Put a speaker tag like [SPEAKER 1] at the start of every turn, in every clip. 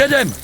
[SPEAKER 1] Jedem!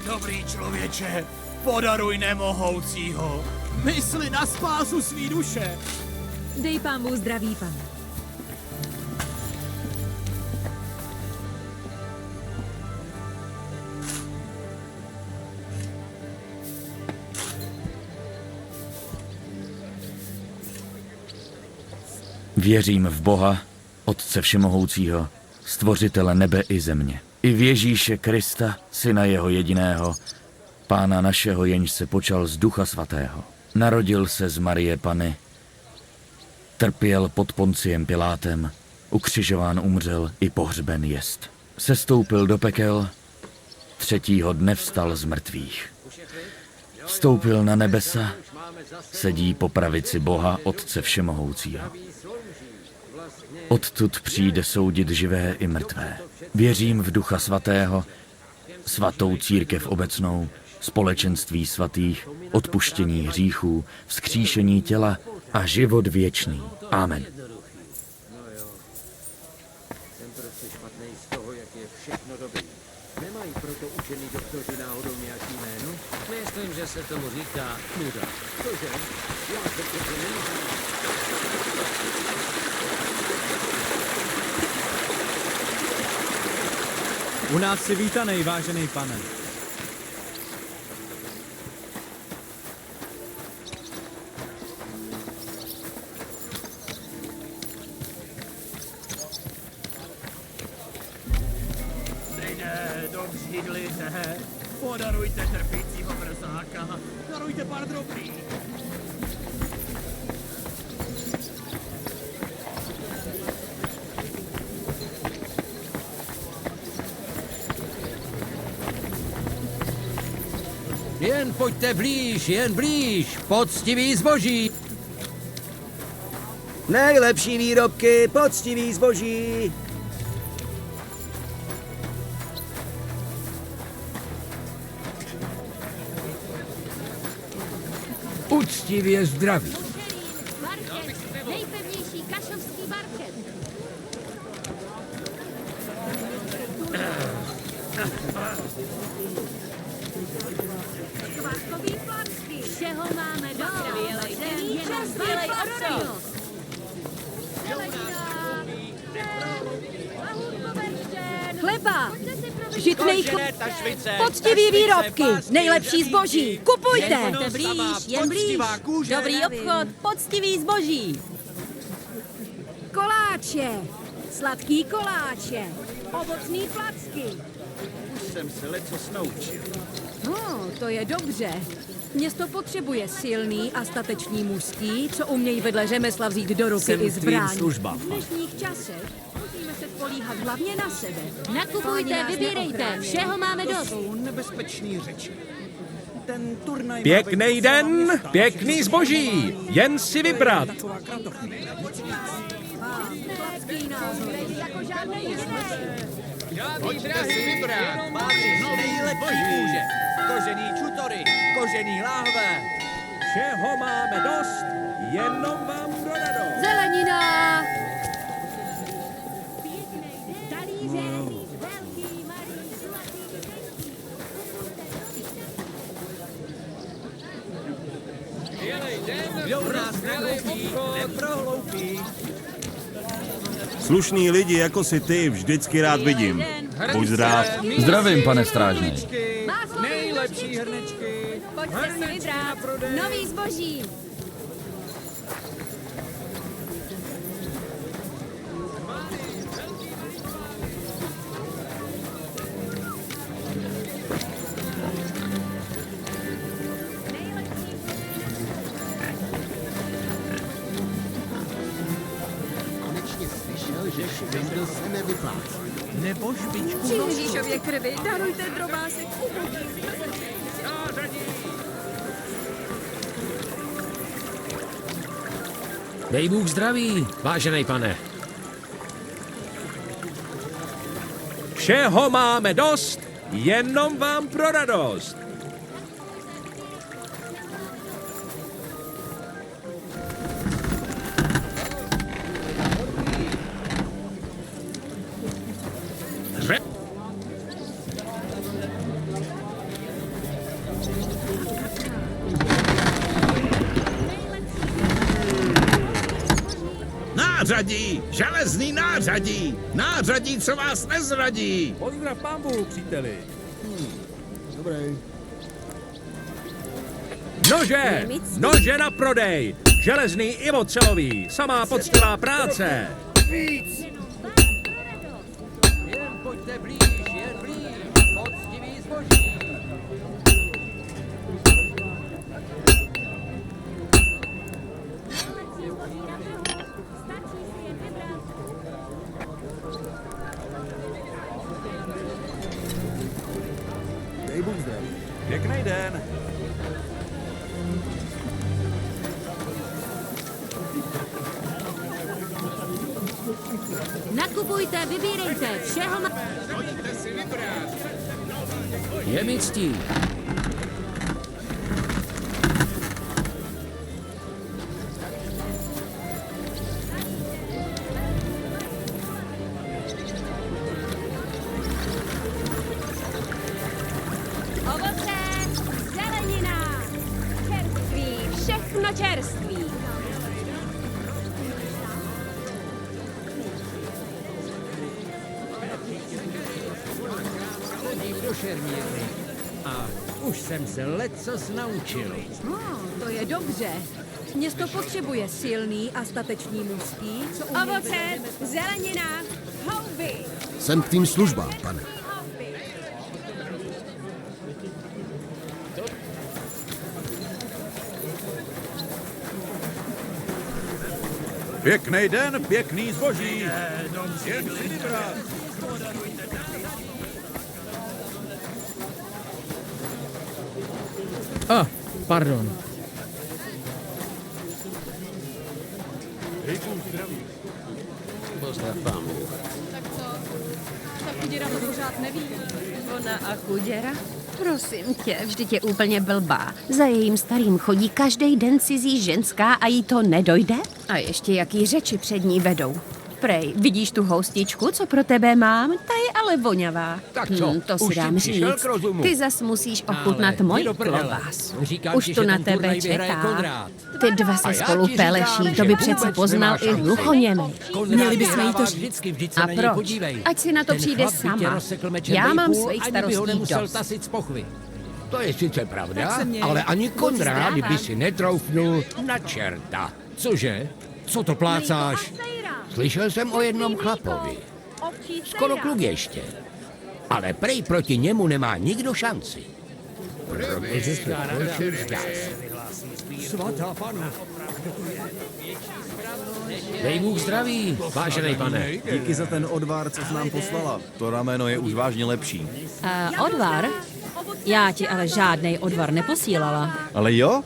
[SPEAKER 2] Dobrý člověče, podaruj nemohoucího. Mysli na spásu svý duše.
[SPEAKER 3] Dej pán Bůh zdraví, pane.
[SPEAKER 1] Věřím v Boha, Otce všemohoucího, stvořitele nebe i země. I v Ježíše Krista, syna jeho jediného, Pána našeho, jenž se počal z Ducha Svatého. Narodil se z Marie Panny, trpěl pod Ponciem Pilátem, ukřižován umřel i pohřben jest. Sestoupil do pekel, 3. dne vstal z mrtvých. Vstoupil na nebesa, sedí po pravici Boha, Otce všemohoucího. Odtud přijde soudit živé i mrtvé. Věřím v Ducha Svatého, svatou církev obecnou, společenství svatých, odpuštění hříchů, vzkříšení těla a život věčný. Amen.
[SPEAKER 4] Jsem prostě špatnej z toho, jak je všechno dobrý. Nemají proto učení doktoři náhodou nějaký jméno? Myslím, že se tomu říká nuda. Cože? Já to přece nemůžu.
[SPEAKER 2] U nás si vítanej, vážený pane. Dobřídlite, podarujte trpícího mrzáka, darujte pár drobných.
[SPEAKER 4] Jen pojďte blíž, jen blíž, poctivý zboží.
[SPEAKER 5] Nejlepší výrobky, poctivý zboží.
[SPEAKER 4] Uctivě zdraví.
[SPEAKER 6] Market, nejpevnější kašovský market. Kváskový placky. Všeho máme dost. Celý čerstvý ocel.
[SPEAKER 3] Chleba, žitnej poctivý výrobky, nejlepší zboží. Kupujte!
[SPEAKER 6] Jen blíž, jen blíž. Dobrý obchod, poctivý zboží.
[SPEAKER 3] Koláče, sladký koláče, ovocný placky.
[SPEAKER 2] Už jsem se lecos naučil.
[SPEAKER 3] No, to je dobře. Město potřebuje silný a statečný mužský, co umějí vedle řemesla vzít do ruky i zbraň. V dnešních časech musíme se spolíhat hlavně na sebe.
[SPEAKER 6] Nakupujte, vybírejte, všeho máme dost.
[SPEAKER 2] Jsou nebezpečný řeči. Ten turnaj
[SPEAKER 7] Pěkný den, pěkný zboží, jen si vybrat.
[SPEAKER 3] Chlapský názor, jako žádnej jiný.
[SPEAKER 4] Pojďte si vybrat, máte nejlepší kůže. Kožený čutory, kožený láhve.
[SPEAKER 7] Všeho máme dost, jenom vám dodadou.
[SPEAKER 3] Zelenina!
[SPEAKER 4] Kdo u nás nekoupí, neprohloupí.
[SPEAKER 8] Slušný lidi jako si ty vždycky rád vidím. Buď zdrav.
[SPEAKER 1] Zdravím, pane strážný.
[SPEAKER 4] Nejlepší nejlepší hrnečky.
[SPEAKER 6] Pojďte si vybrat. Nový zboží.
[SPEAKER 2] Nebo špičku
[SPEAKER 3] Při Ježíšově krvi darujte drobásek ubogým.
[SPEAKER 4] Dej Bůh zdraví, vážený pane.
[SPEAKER 7] Všeho máme dost, jenom vám pro radost. Hře-
[SPEAKER 8] Nářadí! Železný nářadí! Nářadí, co vás nezradí!
[SPEAKER 7] Pozdrav pán Bůh, příteli. Nože! Nože na prodej! Železný i ocelový! Samá poctivá práce!
[SPEAKER 4] Jen pojďte blíž, poctivý zboží.
[SPEAKER 2] Pěkný den.
[SPEAKER 3] Nakupujte, vybírejte, všeho má...
[SPEAKER 4] Je mi ctí.
[SPEAKER 6] Ovoce, zelenina, čerství, všechno čerství.
[SPEAKER 4] Chodím do šermírny. A už jsem se lecos naučil.
[SPEAKER 3] To je dobře. Město potřebuje silný a statečný mužský, co umějí
[SPEAKER 6] Ovoce, zelenina, houby.
[SPEAKER 5] Jsem k tvým službám, pane.
[SPEAKER 2] Pěkný den, pěkný zboží. Jen si vybrat.
[SPEAKER 4] Pardon.
[SPEAKER 3] Ta chuděra to pořád neví.
[SPEAKER 9] Ona a chuděra? Prosím tě, vždyť je úplně blbá. Za jejím starým chodí každý den cizí ženská a jí to nedojde? A ještě jaký řeči před ní vedou. Prej, vidíš tu houstičku, co pro tebe mám? Ta je ale voňavá.
[SPEAKER 4] Tak co,
[SPEAKER 9] To si
[SPEAKER 4] už jsi
[SPEAKER 9] dám
[SPEAKER 4] přišel
[SPEAKER 9] říct.
[SPEAKER 4] k rozumu?
[SPEAKER 9] Ty zas musíš ochutnat moji klobásu.
[SPEAKER 4] Říkám
[SPEAKER 9] Už
[SPEAKER 4] ti,
[SPEAKER 9] to
[SPEAKER 4] že
[SPEAKER 9] na
[SPEAKER 4] ten
[SPEAKER 9] tebe
[SPEAKER 4] turnaj vyhraje
[SPEAKER 9] čeká.
[SPEAKER 4] Konrád.
[SPEAKER 9] Ty dva
[SPEAKER 4] A
[SPEAKER 9] se
[SPEAKER 4] já
[SPEAKER 9] spolu
[SPEAKER 4] ti říkám,
[SPEAKER 9] peleší,
[SPEAKER 4] že
[SPEAKER 9] to by
[SPEAKER 4] vůbec
[SPEAKER 9] přece poznal
[SPEAKER 4] nemá
[SPEAKER 9] i
[SPEAKER 4] šanci.
[SPEAKER 9] hluchoněmý.
[SPEAKER 4] Měli bychom jí to říct. Vždyť se
[SPEAKER 9] A
[SPEAKER 4] na něj
[SPEAKER 9] proč?
[SPEAKER 4] podívej.
[SPEAKER 9] Ať si na to
[SPEAKER 4] Ten
[SPEAKER 9] přijde
[SPEAKER 4] chlap by tě
[SPEAKER 9] sama.
[SPEAKER 4] rozsekl mečem
[SPEAKER 9] Já mám
[SPEAKER 4] nejpůl,
[SPEAKER 9] svých
[SPEAKER 4] ani by ho
[SPEAKER 9] starostí
[SPEAKER 4] nemusel
[SPEAKER 9] dost.
[SPEAKER 4] tasit z pochvy.
[SPEAKER 10] To je sice pravda,
[SPEAKER 3] Tak se měj.
[SPEAKER 10] ale ani Konrád
[SPEAKER 9] zdráva.
[SPEAKER 10] by si netroufnul na čerta.
[SPEAKER 4] Cože? Co to plácáš?
[SPEAKER 10] Slyšel jsem o jednom chlapovi. Skoro kluk ještě. Ale prej proti němu nemá nikdo šanci. Protože se končil čas.
[SPEAKER 4] Svatá panu. Dej Bůh zdraví, vážený pane.
[SPEAKER 2] Díky za ten odvar, co jsi nám poslala. To rameno je už vážně lepší.
[SPEAKER 11] Odvar? Já ti ale žádnej odvar neposílala.
[SPEAKER 2] Ale jo?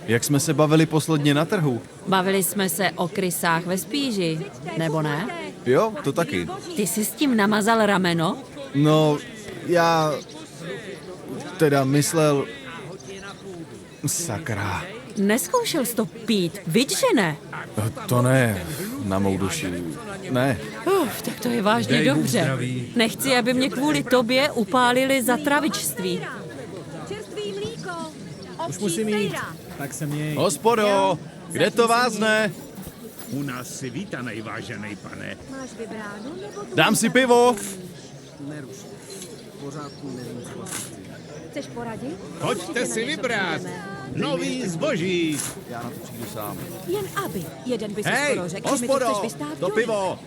[SPEAKER 2] Jak jsme se bavili posledně na trhu?
[SPEAKER 11] Bavili jsme se o krysách ve spíži, nebo ne?
[SPEAKER 2] Jo, to taky.
[SPEAKER 11] Ty jsi s tím namazal rameno?
[SPEAKER 2] No, já... Teda myslel... Sakra.
[SPEAKER 11] Neskoušel jsi to pít, viď, že ne?
[SPEAKER 2] To ne, na mou duši. Ne.
[SPEAKER 11] Tak to je vážně
[SPEAKER 4] Dej Bůh
[SPEAKER 11] dobře.
[SPEAKER 4] zdraví.
[SPEAKER 11] Nechci, aby mě kvůli tobě upálili za travičství.
[SPEAKER 6] Čerstvý mlíko,
[SPEAKER 2] Už musím jít.
[SPEAKER 7] Tak se měj.
[SPEAKER 2] Hospodo, kde to vázne?
[SPEAKER 8] U nás si vítanej, vážený pane.
[SPEAKER 6] máš vybráno nebo
[SPEAKER 2] Dám si pivo.
[SPEAKER 3] Chceš poradit?
[SPEAKER 8] Pojďte
[SPEAKER 3] Určitě
[SPEAKER 8] si
[SPEAKER 3] na něco
[SPEAKER 8] vybrat.
[SPEAKER 3] přijdeme.
[SPEAKER 8] Nový zboží.
[SPEAKER 3] Jen aby. Jeden by si
[SPEAKER 7] Hej,
[SPEAKER 3] skoro řekl, že mi to
[SPEAKER 7] hospodo,
[SPEAKER 3] chceš vystát
[SPEAKER 7] to
[SPEAKER 3] Johnny.
[SPEAKER 7] pivo.